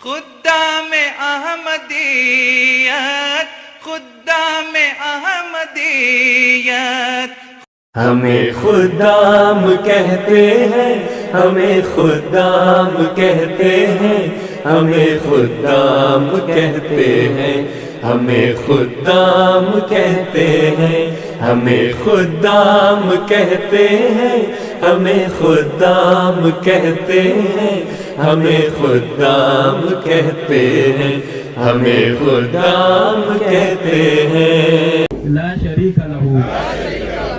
خدام احمدیت، خدام احمدیت. ہمیں خدام کہتے ہیں، ہمیں خدام کہتے ہیں، ہمیں خدام کہتے ہیں، ہمیں خدام کہتے ہیں، ہمیں خدام کہتے ہیں، ہمیں خدام کہتے ہیں، ہمیں خدام کہتے ہیں، ہمیں خدام کہتے ہیں. لا شریک لہ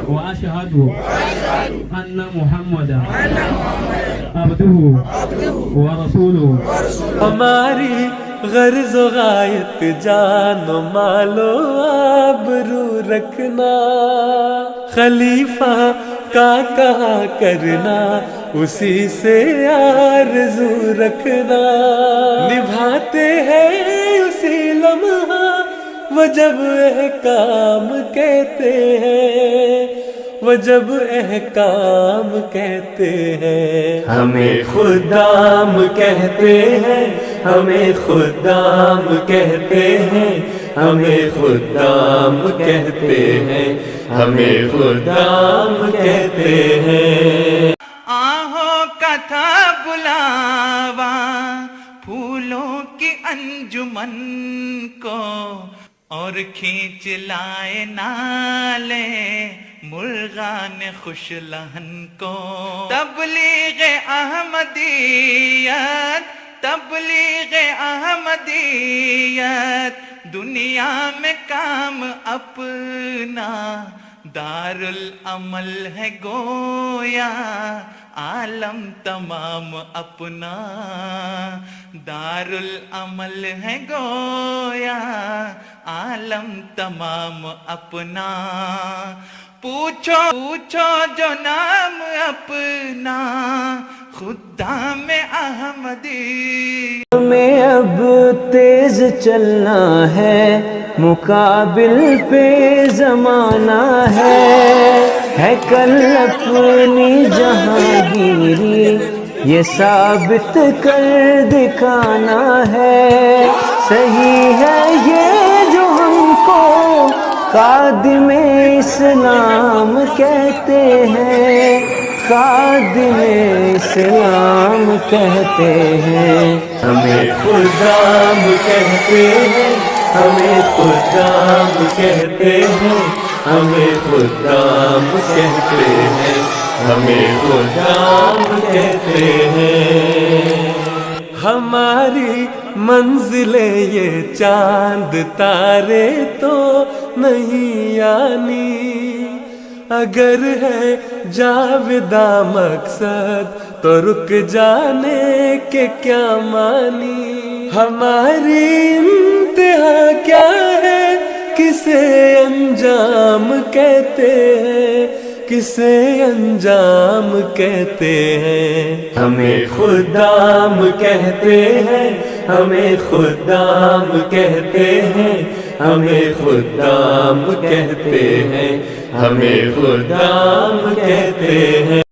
واشہد ان محمدا عبدہ ورسولہ. ہماری غرض و غایت جان و مال و آبرو رکھنا، خلیفہ کا کہا کرنا، اسی سے آرزو رکھنا، نبھاتے ہیں اسی لمحہ وہ جب احکام کہتے ہیں، وہ جب احکام کہتے ہیں. ہمیں خدام کہتے ہیں، ہمیں خدام کہتے ہیں، ہمیں خدام کہتے ہیں، ہمیں خدام کہتے ہیں. آہوں کا تھا بلاوا پھولوں کی انجمن کو، اور کھینچ لائے نالے مرغان خوش لہن کو. تبلیغ احمدیت، تبلیغ احمدیت، دنیا میں کام اپنا دارالعمل ہے گویا، عالم تمام اپنا دارالعمل ہے گویا، عالم تمام اپنا. پوچھو پوچھو جو نام اپنا خدام احمدی. ہمیں اب تیز چلنا ہے، مقابل پہ زمانہ ہے کل اپنی جہانگیری یہ ثابت کر دکھانا ہے. صحیح ہے یہ جو ہم کو خادم اسلام کہتے ہیں، خادم اسلام کہتے ہیں. ہمیں خدام کہتے ہیں، ہمیں خدام کہتے ہیں، ہمیں خدام کہتے ہیں، ہمیں خدام کہتے ہیں. ہماری منزلیں یہ چاند تارے تو نہیں یعنی، اگر ہے جاوداں مقصد تو رک جانے کے کیا معنی. ہماری انتہا کیا ہے، کسے انجام کہتے ہیں، کسے انجام کہتے ہیں. ہمیں خدام کہتے ہیں، ہمیں خدام کہتے ہیں، ہمیں خدام کہتے ہیں، ہمیں خدام کہتے ہیں.